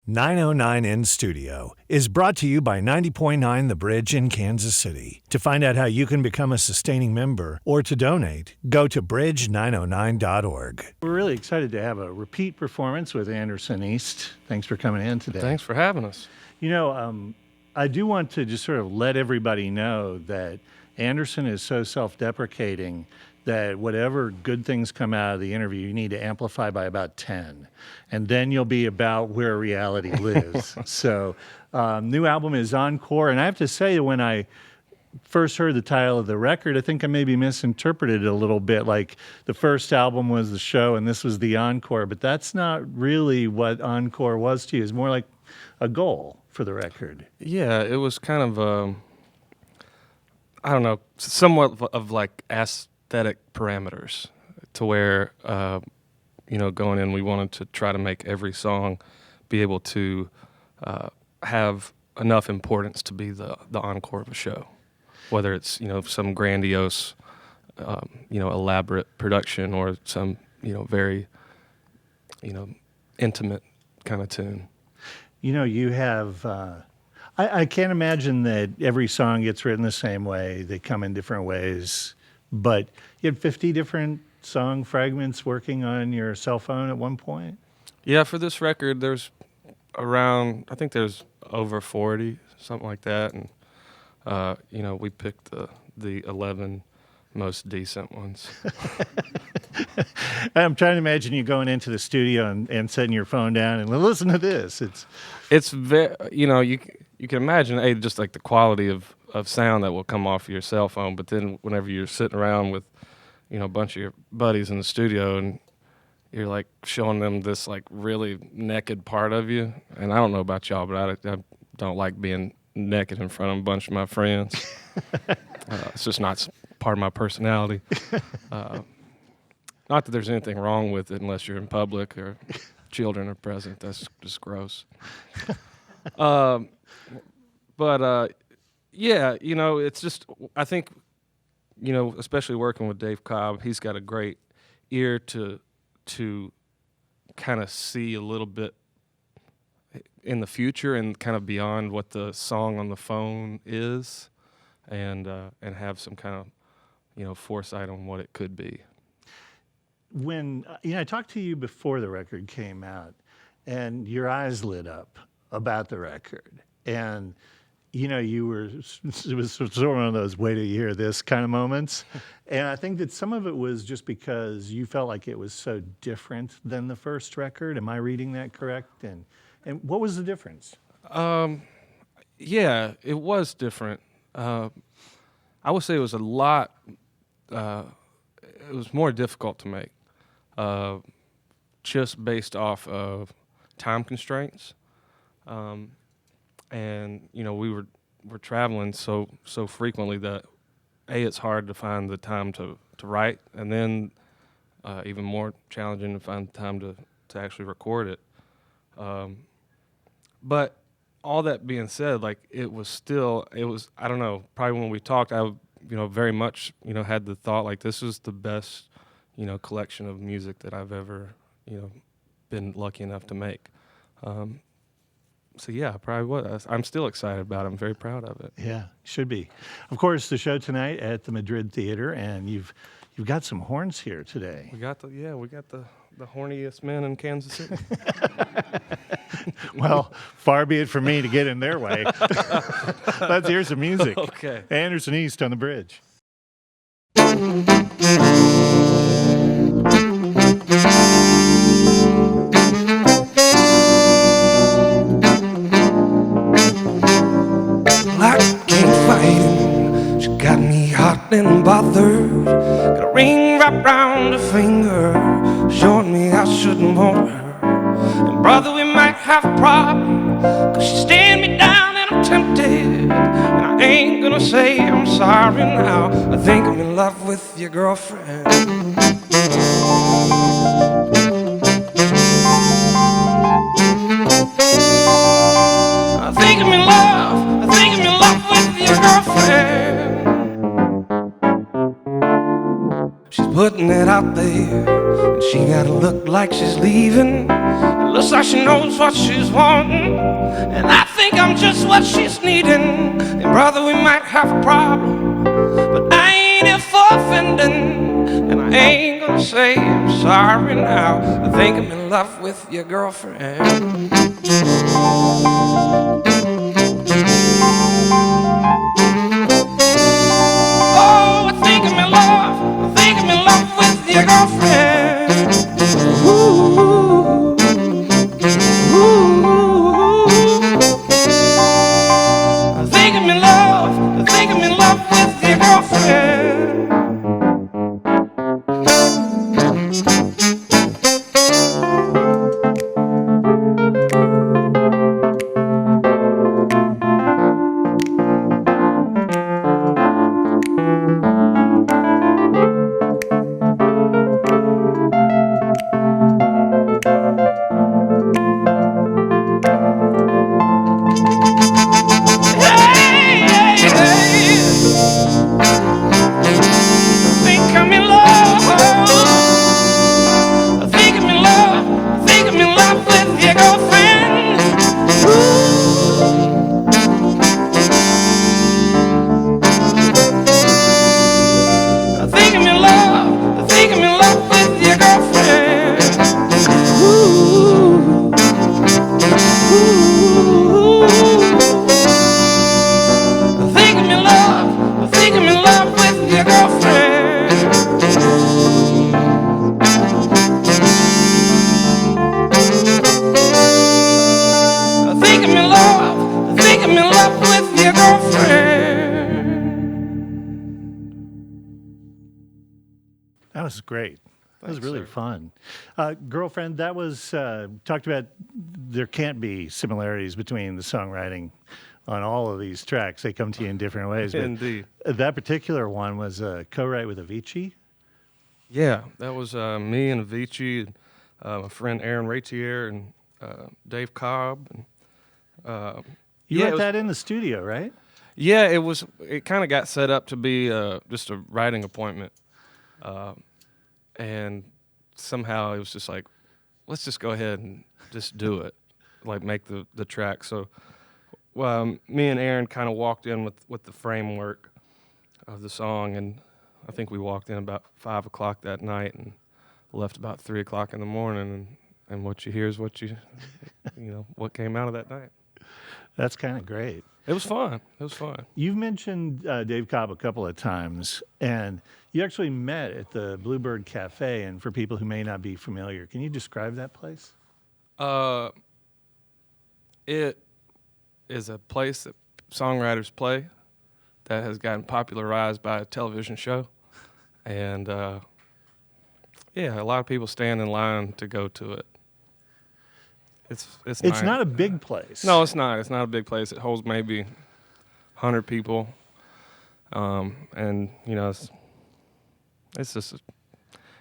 909 in Studio is brought to you by 90.9 The Bridge in Kansas City. To find out how you can become a sustaining member or to donate, go to bridge909.org. We're really excited to have a repeat performance with Anderson East. Thanks for coming in today. Thanks for having us. You know, I do want to just sort of let everybody know that Anderson is so self-deprecating that whatever good things come out of the interview, you need to amplify by about 10. And then you'll be about where reality lives. So, new album is Encore. And I have to say, when I first heard the title of the record, I think I maybe misinterpreted it a little bit. Like the first album was the show and this was the encore. But that's not really what Encore was to you. It's more like a goal for the record. Yeah, it was kind of, I don't know, somewhat of like aesthetic parameters to where, going in, we wanted to try to make every song be able to have enough importance to be the encore of a show. Whether it's, some grandiose, elaborate production or some, very, intimate kind of tune. You have, I can't imagine that every song gets written the same way. They come in different ways. But you had 50 different song fragments working on your cell phone at one point? Yeah, for this record, there's there's over 40, something like that. And, we picked the 11 most decent ones. I'm trying to imagine you going into the studio and setting your phone down and listen to this. It's very, you can imagine, just like the quality of sound that will come off your cell phone, but then whenever you're sitting around with, a bunch of your buddies in the studio and you're like showing them this like really naked part of you, and I don't know about y'all, but I don't like being naked in front of a bunch of my friends. It's just not part of my personality. Not that there's anything wrong with it unless you're in public or children are present. That's just gross. Yeah, it's just, I think, especially working with Dave Cobb, he's got a great ear to kind of see a little bit in the future and kind of beyond what the song on the phone is, and have some kind of, foresight on what it could be. When, I talked to you before the record came out, and your eyes lit up about the record. And, it was sort of one of those wait till you hear this kind of moments. And I think that some of it was just because you felt like it was so different than the first record. Am I reading that correct? And what was the difference? Yeah, it was different. I would say it was a lot, it was more difficult to make, just based off of time constraints. And we're traveling so frequently that it's hard to find the time to write, and then even more challenging to find the time to actually record it. But all that being said, like it was I don't know, probably when we talked, I very much had the thought like this is the best collection of music that I've ever been lucky enough to make. So yeah, probably was. I'm still excited about it. I'm very proud of it. Yeah, should be. Of course, the show tonight at the Madrid Theater, and you've got some horns here today. We got the horniest men in Kansas City. Well, far be it from me to get in their way. Let's hear some music. Okay. Anderson East on the Bridge. She got me hot and bothered. Got a ring wrapped round her finger, showing me I shouldn't want her. And brother, we might have a problem, 'cause she's staring me down and I'm tempted. And I ain't gonna say I'm sorry now. I think I'm in love with your girlfriend. I think I'm in love with your girlfriend. She's putting it out there, and she gotta look like she's leaving. Looks like she knows what she's wanting, and I think I'm just what she's needing. And brother, we might have a problem, but I ain't here for offending, and I ain't gonna say I'm sorry now. I think I'm in love with your girlfriend. Oh, I think I'm in love. I think I'm in love with your girlfriend. Ooh, ooh. I think I'm in love. I think I'm in love with your girlfriend. That was great. That was Thanks, really sir. fun. Girlfriend, that was talked about. There can't be similarities between the songwriting on all of these tracks. They come to you in different ways. But Indeed. that particular one was a co-write with Avicii. Yeah, that was me and Avicii, my friend Aaron Ratier, and Dave Cobb. And, You yeah, wrote it was- that in the studio, right? Yeah, it was. It kind of got set up to be just a writing appointment, and somehow it was just like, let's just go ahead and just do it, like make the track. So, me and Aaron kind of walked in with the framework of the song, and I think we walked in about 5 o'clock that night and left about 3 o'clock in the morning, and what you hear is what you know what came out of that night. That's kind of great. It was fun. It was fun. You've mentioned Dave Cobb a couple of times, and you actually met at the Bluebird Cafe. And for people who may not be familiar, can you describe that place? It is a place that songwriters play that has gotten popularized by a television show. And, yeah, a lot of people stand in line to go to it. It's It's nice. not a big place. No, it's not. It's not a big place. It holds maybe 100 people. And, you know, it's just,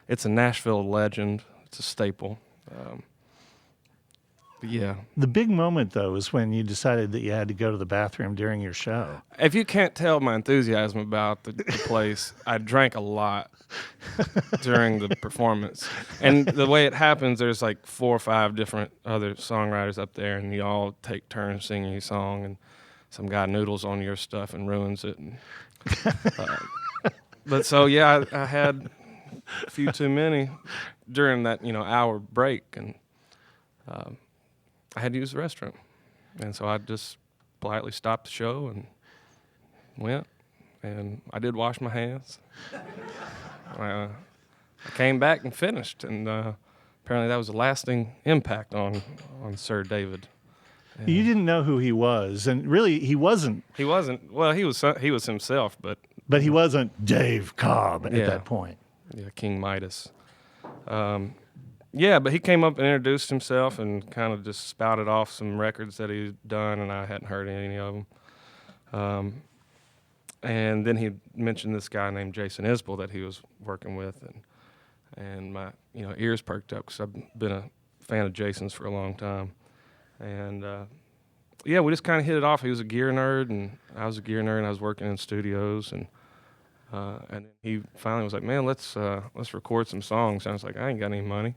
it's a Nashville legend. It's a staple. But yeah. The big moment, though, is when you decided that you had to go to the bathroom during your show. If you can't tell my enthusiasm about the place, I drank a lot during the performance. And the way it happens, there's like 4 or 5 different other songwriters up there, and you all take turns singing your song, and some guy noodles on your stuff and ruins it. And, but so, yeah, I had a few too many during that, hour break, and I had to use the restroom. And so I just politely stopped the show and went, and I did wash my hands. I came back and finished, and apparently that was a lasting impact on Sir David. You didn't know who he was, and really, he wasn't. He wasn't, well, he was himself, but But he wasn't Dave Cobb at Yeah. that point. yeah, King Midas. Yeah, but he came up and introduced himself and kind of just spouted off some records that he'd done, and I hadn't heard any of them. And then he mentioned this guy named Jason Isbell that he was working with, and my ears perked up because I've been a fan of Jason's for a long time. And yeah, we just kind of hit it off. He was a gear nerd, and I was a gear nerd, and I was working in studios, and he finally was like, "Man, let's record some songs." And I was like, "I ain't got any money,"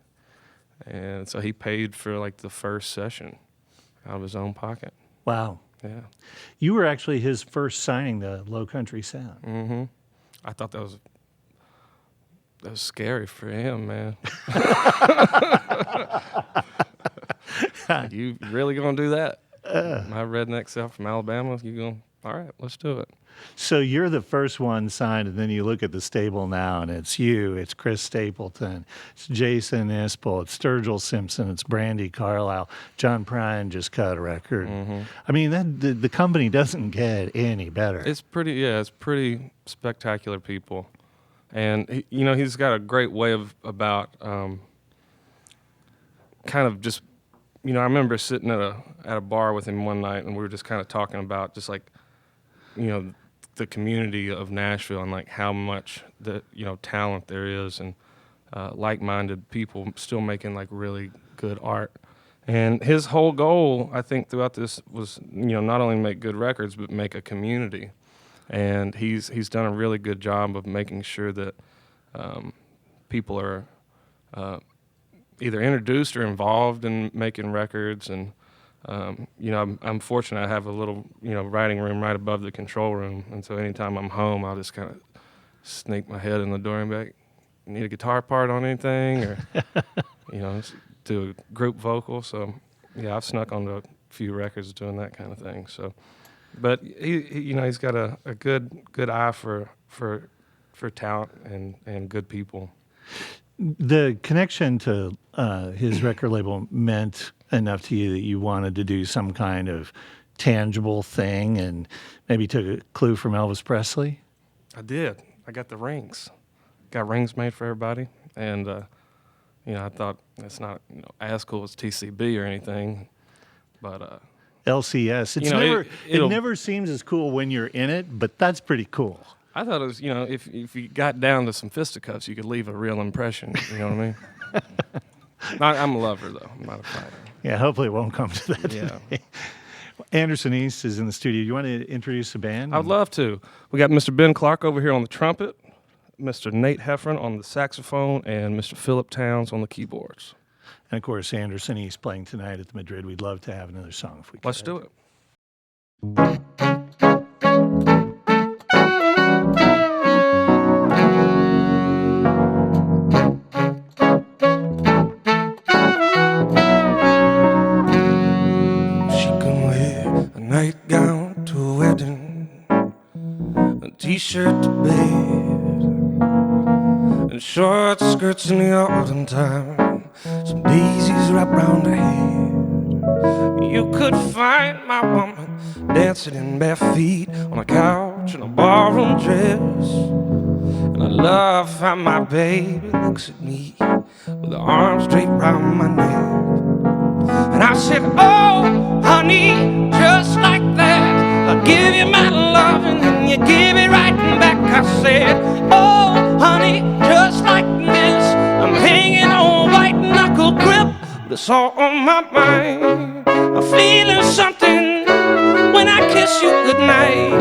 And so he paid for like the first session out of his own pocket. Wow. Yeah. You were actually his first signing to Low Country Sound. Mm-hmm. I thought that was scary for him, man. You really gonna do that? My redneck self from Alabama, you going, all right, let's do it. So you're the first one signed, and then you look at the stable now, and it's you, it's Chris Stapleton, it's Jason Isbell, it's Sturgill Simpson, it's Brandy Carlisle, John Prine just cut a record. I mean, the company doesn't get any better. It's pretty spectacular people. And, he's got a great way about kind of just, I remember sitting at a bar with him one night, and we were just kind of talking about just like, the community of Nashville and like how much talent there is, and like-minded people still making like really good art. And his whole goal, I think, throughout this was, not only make good records, but make a community. And he's done a really good job of making sure that people are either introduced or involved in making records. And I'm fortunate I have a little writing room right above the control room, and so anytime I'm home, I'll just kind of sneak my head in the door and be like, "Need a guitar part on anything?" or just do a group vocal. So yeah, I've snuck onto a few records doing that kind of thing. So. But he's got a good eye for talent and good people. The connection to his record label meant enough to you that you wanted to do some kind of tangible thing, and maybe took a clue from Elvis Presley? I did. I got the rings. Got rings made for everybody, and I thought it's not as cool as TCB or anything, but. LCS. It never seems as cool when you're in it, but that's pretty cool. I thought it was, if you got down to some fisticuffs, you could leave a real impression. You know what I mean? I'm a lover, though. I'm not a fighter. Yeah, hopefully it won't come to that. Yeah. Today. Anderson East is in the studio. You want to introduce the band? I'd love to. We got Mr. Ben Clark over here on the trumpet, Mr. Nate Heffron on the saxophone, and Mr. Philip Towns on the keyboards. And, of course, Anderson East playing tonight at the Madrid. We'd love to have another song if we could. Let's do it. She can wear a nightgown to a wedding, a t-shirt to bed, and short skirts in the autumn time, some daisies wrapped round her head. You could find my woman dancing in bare feet on a couch in a ballroom dress. And I love how my baby looks at me with her arms draped round my neck. And I said, oh, honey, just like that, I'll give you my love and then you give it right back. I said, oh, honey, just like this, I'm hanging on white knuckle grip, but it's all on my mind. I'm feeling something when I kiss you goodnight.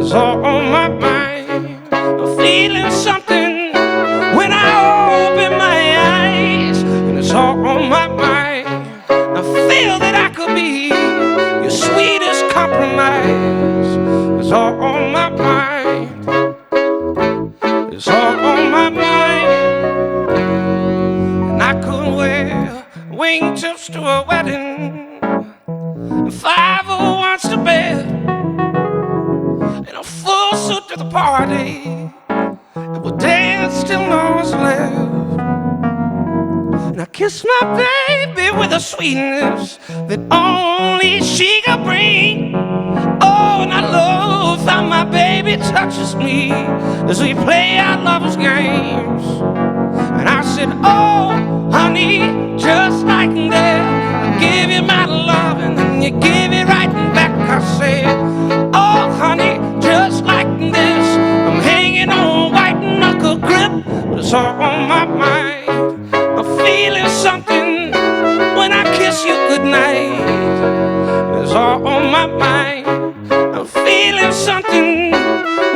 It's all on my mind. I'm feeling something when I open my eyes, and it's all on my mind. I feel that I could be your sweetest compromise. It's all on my mind. It's all on my mind. And I could wear wingtips to a wedding, and 501s to bed, and a full suit to the party, and we'll dance till no one's left. And I kiss my baby with a sweetness that only she can bring. Oh, and I love how my baby touches me as we play our lovers' games. And I said, oh, honey, just like that, I give you my love and then you give it right back. I said, oh, honey, just like this, I'm hanging on white knuckle grip, but it's all on my mind. I'm feeling something when I kiss you goodnight. It's all on my mind. I'm feeling something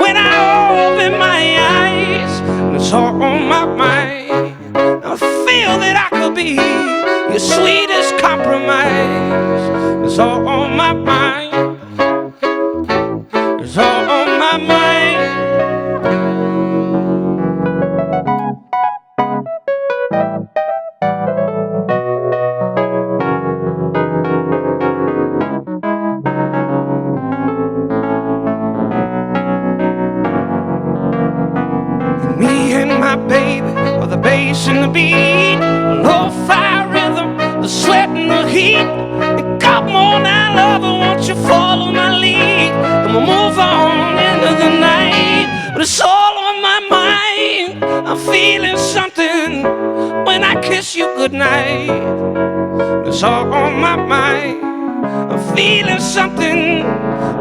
when I open my eyes. It's all on my mind. I feel that I could be your sweetest compromise. It's all on my mind. It's all on my mind. Me and my baby are the bass and the beat, the lo-fi rhythm, the sweat and the heat. And come on now, lover, won't you follow my lead? And we'll move on into the night. But it's all on my mind. I'm feeling something when I kiss you goodnight. It's all on my mind. I'm feeling something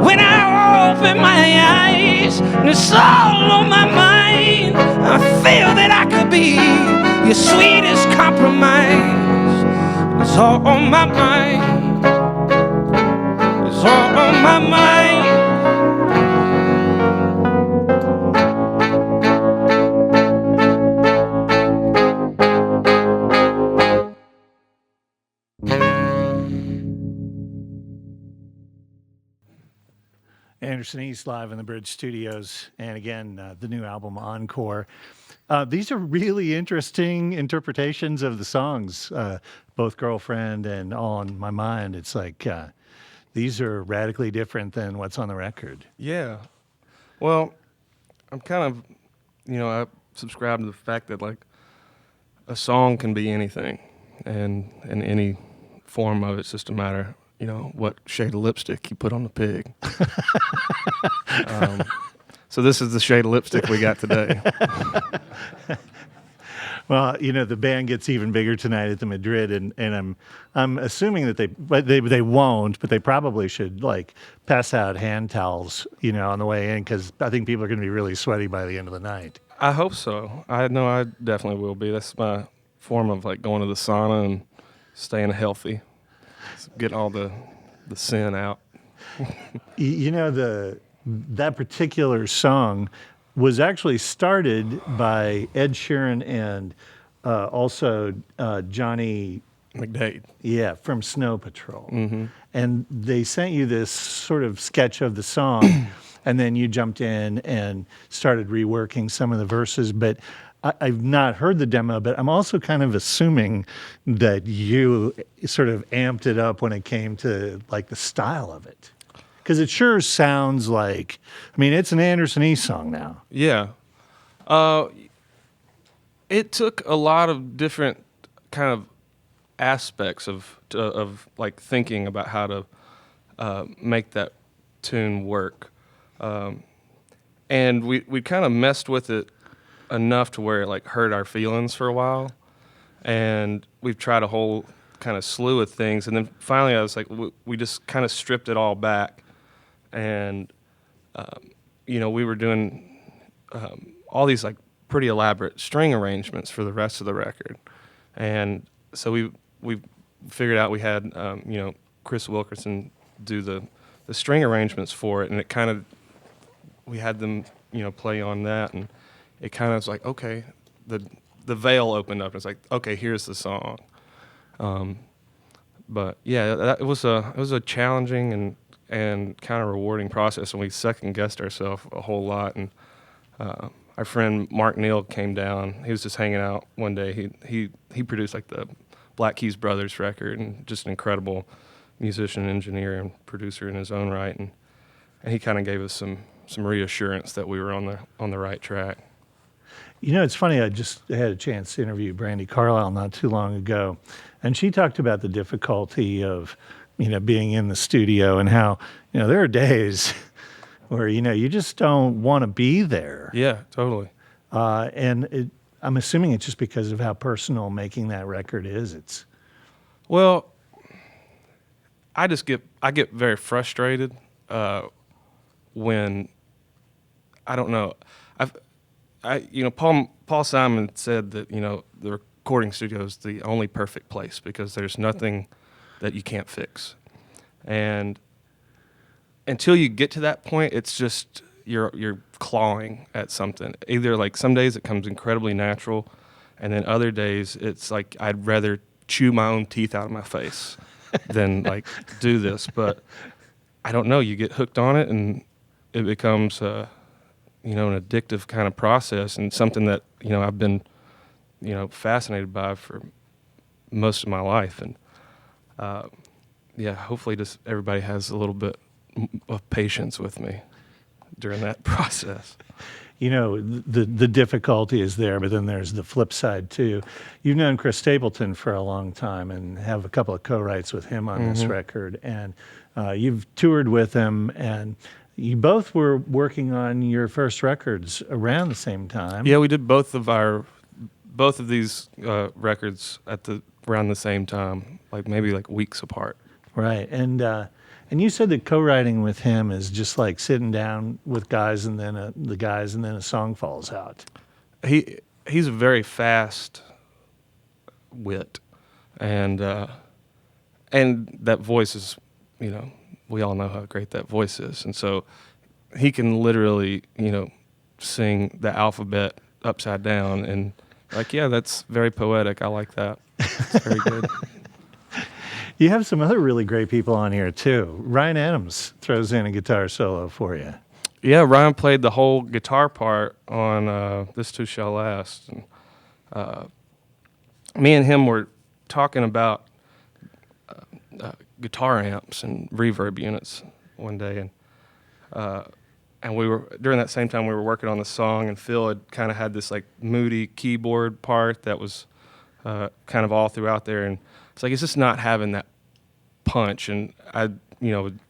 when I open my eyes. And it's all on my mind. I feel that I could be your sweetest compromise. It's all on my mind. It's all on my mind. Anderson East live in the Bridge Studios, and again, the new album Encore. These are really interesting interpretations of the songs, both Girlfriend and All on My Mind. It's like these are radically different than what's on the record. Yeah. Well, I'm kind of, I subscribe to the fact that like a song can be anything, and in any form of it's just a matter, what shade of lipstick you put on the pig. So this is the shade of lipstick we got today. Well, the band gets even bigger tonight at the Madrid, and I'm assuming that they won't, but they probably should like pass out hand towels, on the way in, because I think people are going to be really sweaty by the end of the night. I hope so. I know I definitely will be. That's my form of like going to the sauna and staying healthy. Get all the sin out. That particular song was actually started by Ed Sheeran and also Johnny McDade. Yeah, from Snow Patrol. Mm-hmm. And they sent you this sort of sketch of the song, and then you jumped in and started reworking some of the verses. But I've not heard the demo, but I'm also kind of assuming that you sort of amped it up when it came to like the style of it. Because it sure sounds like, it's an Anderson East song now. Yeah. It took a lot of different kind of aspects of like thinking about how to make that tune work. And we kind of messed with it enough to where it like hurt our feelings for a while, and we've tried a whole kind of slew of things, and then finally I was like, we just kind of stripped it all back, and we were doing all these like pretty elaborate string arrangements for the rest of the record, and so we figured out we had Chris Wilkerson do the string arrangements for it, and it kind of we had them play on that, and it kind of was like, okay, the veil opened up. And it's like, okay, here's the song. But yeah, it was a challenging and kind of rewarding process, and we second guessed ourselves a whole lot. And our friend Mark Neal came down. He was just hanging out one day. He produced like the Black Keys Brothers record, and just an incredible musician, engineer, and producer in his own right. And he kind of gave us some reassurance that we were on the right track. It's funny, I just had a chance to interview Brandi Carlile not too long ago, and she talked about the difficulty of, being in the studio, and how, there are days where, you just don't want to be there. Yeah, totally. And I'm assuming it's just because of how personal making that record is. Well, I get very frustrated when, I don't know, Paul Simon said that, the recording studio is the only perfect place because there's nothing that you can't fix. And until you get to that point, it's just you're clawing at something. Either like some days it comes incredibly natural, and then other days it's like I'd rather chew my own teeth out of my face than like do this. But I don't know. You get hooked on it, and it becomes an addictive kind of process, and something that I've been fascinated by for most of my life. And hopefully just everybody has a little bit of patience with me during that process. The difficulty is there, but then there's the flip side too. You've known Chris Stapleton for a long time and have a couple of co-writes with him on this record, and you've toured with him, and you both were working on your first records around the same time. Yeah, we did both of these records around the same time, like maybe like weeks apart. Right, and you said that co-writing with him is just like sitting down with guys, and then a song falls out. He's a very fast wit, and that voice is, we all know how great that voice is, and so he can literally, sing the alphabet upside down, and that's very poetic. I like that. It's very good. You have some other really great people on here too. Ryan Adams throws in a guitar solo for you. Yeah, Ryan played the whole guitar part on This Too Shall Last. And, me and him were talking about guitar amps and reverb units one day, and we were, during that same time, we were working on the song, and Phil had kind of had this like moody keyboard part that was kind of all throughout there, and it's like, it's just not having that punch. And I,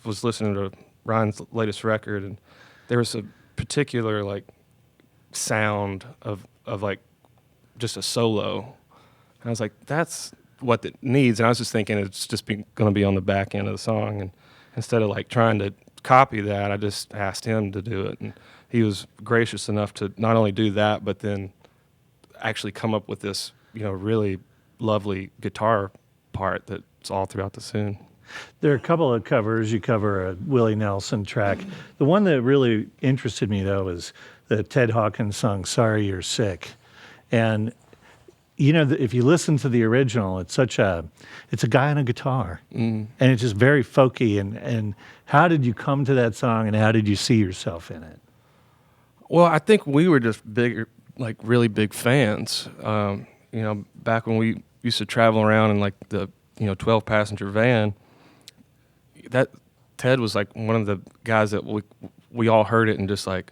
was listening to Ryan's latest record, and there was a particular like sound of like just a solo. And I was like, that's what it needs. And I was just thinking it's just going to be on the back end of the song. And instead of like trying to copy that, I just asked him to do it. And he was gracious enough to not only do that, but then actually come up with this, really lovely guitar part that's all throughout the tune. There are a couple of covers. You cover a Willie Nelson track. The one that really interested me, though, is the Ted Hawkins song, Sorry You're Sick. And, if you listen to the original, it's a guy on a guitar. And it's just very folky. And how did you come to that song, and how did you see yourself in it? Well, I think we were just really big fans. Back when we used to travel around in like the 12-passenger van, that Ted was like one of the guys that we all heard it and just like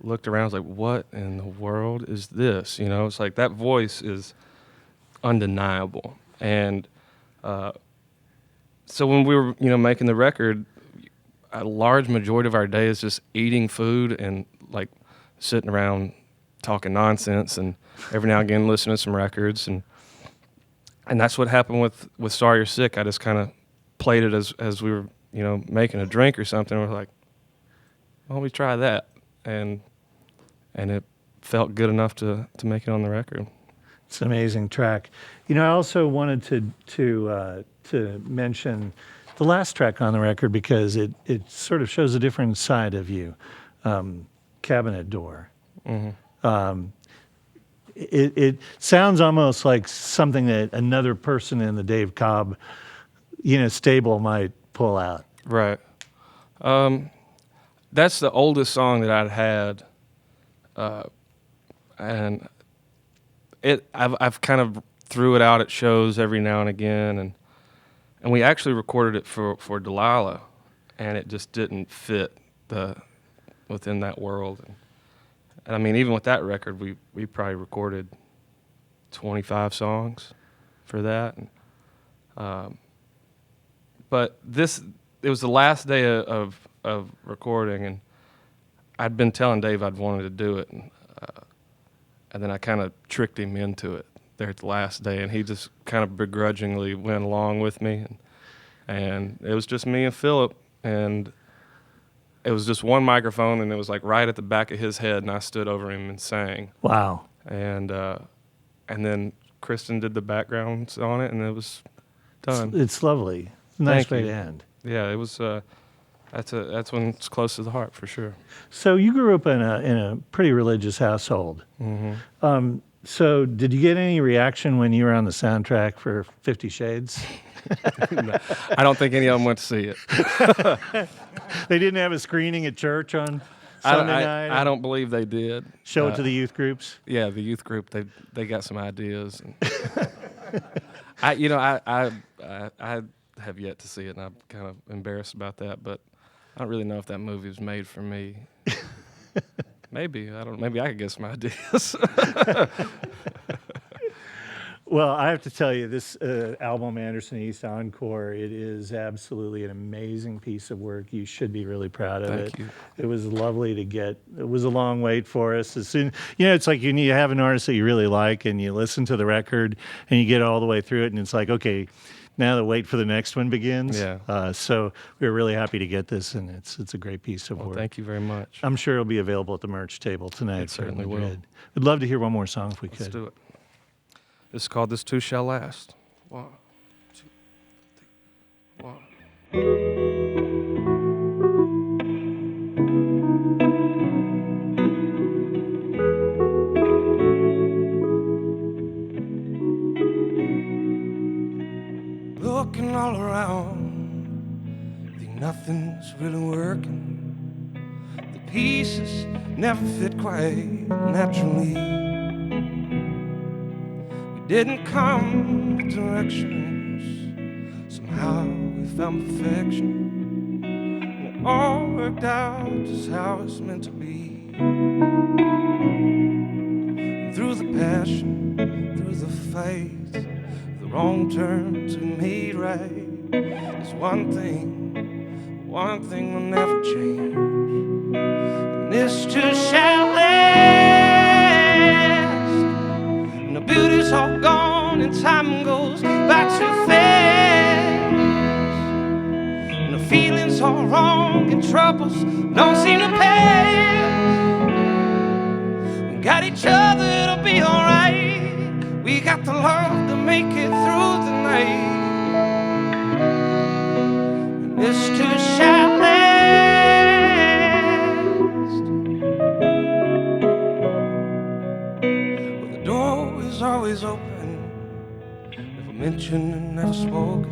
looked around, was like, what in the world is this? It's like that voice is undeniable. And so when we were making the record, a large majority of our day is just eating food and like sitting around talking nonsense, and every now and again listening to some records, and that's what happened with Sorry You're Sick. I just kind of played it as we were, making a drink or something. We're like, why don't we try that? And it felt good enough to make it on the record. It's an amazing track. I also wanted to mention the last track on the record, because it sort of shows a different side of you, Cabinet Door. Mm-hmm. It sounds almost like something that another person in the Dave Cobb, stable might pull out. Right. That's the oldest song that I'd had, and I've kind of threw it out at shows every now and again, and we actually recorded it for Delilah, and it just didn't fit within that world. And I mean, even with that record, we probably recorded 25 songs for that. But it was the last day of recording, and I'd been telling Dave I'd wanted to do it, and then I kind of tricked him into it there at the last day, and he just kind of begrudgingly went along with me, and it was just me and Philip, and it was just one microphone, and it was like right at the back of his head, and I stood over him and sang. Wow. And then Kristen did the backgrounds on it, and it was done. It's lovely. Nice way to end. Yeah, it was. That's when it's close to the heart for sure. So you grew up in a pretty religious household. Mm-hmm. So, did you get any reaction when you were on the soundtrack for 50 Shades? No, I don't think any of them went to see it. They didn't have a screening at church on Sunday night? I don't believe they did. Show it to the youth groups? Yeah, the youth group, they got some ideas. And I have yet to see it, and I'm kind of embarrassed about that, but I don't really know if that movie was made for me. Maybe. I don't. Maybe I could get some ideas. Well, I have to tell you, this album, Anderson East Encore, it is absolutely an amazing piece of work. You should be really proud of it. Thank you. It was lovely to get. It was a long wait for us. As soon, it's like you need to have an artist that you really like, and you listen to the record, and you get all the way through it, and it's like, okay, now the wait for the next one begins. Yeah. So we were really happy to get this, and it's a great piece of work. Thank you very much. I'm sure it'll be available at the merch table tonight. It certainly will. Madrid. We'd love to hear one more song if we Let's could. do it. This is called This Too Shall Last. 1, 2, 3, 1. Looking all around, think nothing's really working. The pieces never fit quite naturally. We didn't come with directions, somehow we found perfection. And it all worked out just how it's meant to be. Through the passion, through the fight, the wrong turns we made right. There's one thing will never change, and this too shall last. And the beauty's all gone and time goes by too fast. And the feelings all wrong and troubles don't seem to pass. We got each other, it'll be alright. We got the love to make it through the night. And this too shall last. Well, the door is always open, never mentioned and never spoken.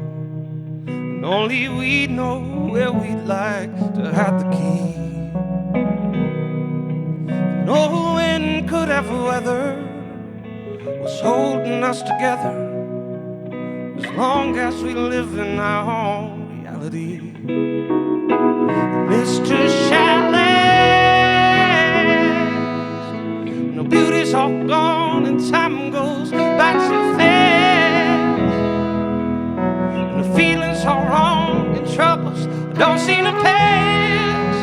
And only we know where we'd like to hide the key. No wind could ever weather what's holding us together, as long as we live in our own reality. And this too shall last. No beauty's all gone and time goes by too fast. And the feelings are wrong and troubles don't seem to pass.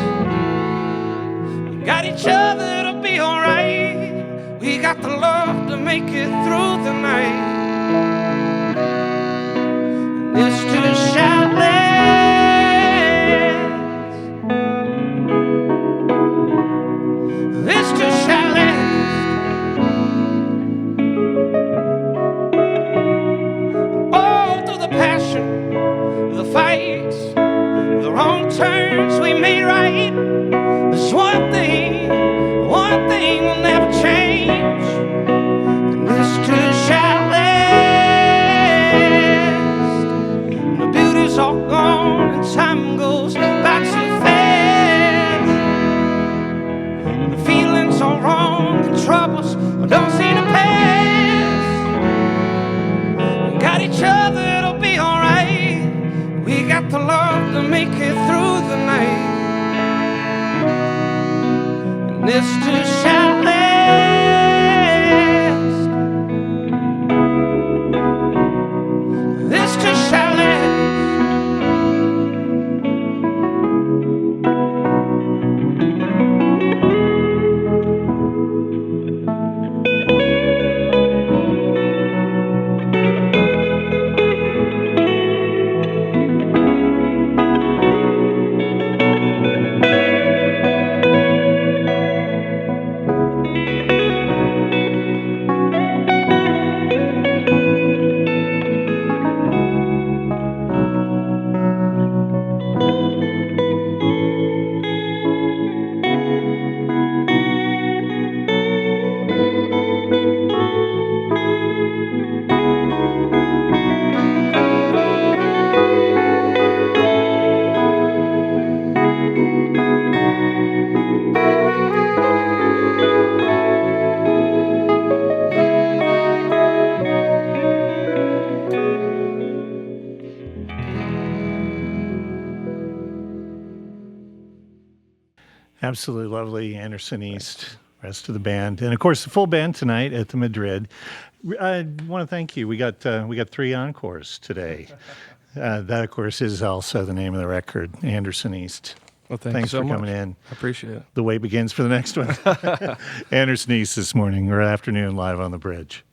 We got each other, it'll be alright. We got the love to make it through the night. And this too shall last. This too shall last. All through the passion, the fights, the wrong turns we made right. There's one thing will never change. And this too shall last. And the beauty's all gone and time goes by too fast. And the feelings are wrong and troubles don't seem to pass. We got each other, it'll be alright. We got the love to make it through the night. This too shall last. This too shall last. Absolutely lovely. Anderson East, rest of the band, and of course the full band tonight at the Madrid. I want to thank you. We got 3 encores today. That of course is also the name of the record, Anderson East. Well, Thanks you so for much. coming in. I appreciate it. The wait begins for the next one. Anderson East this morning or afternoon live on the bridge.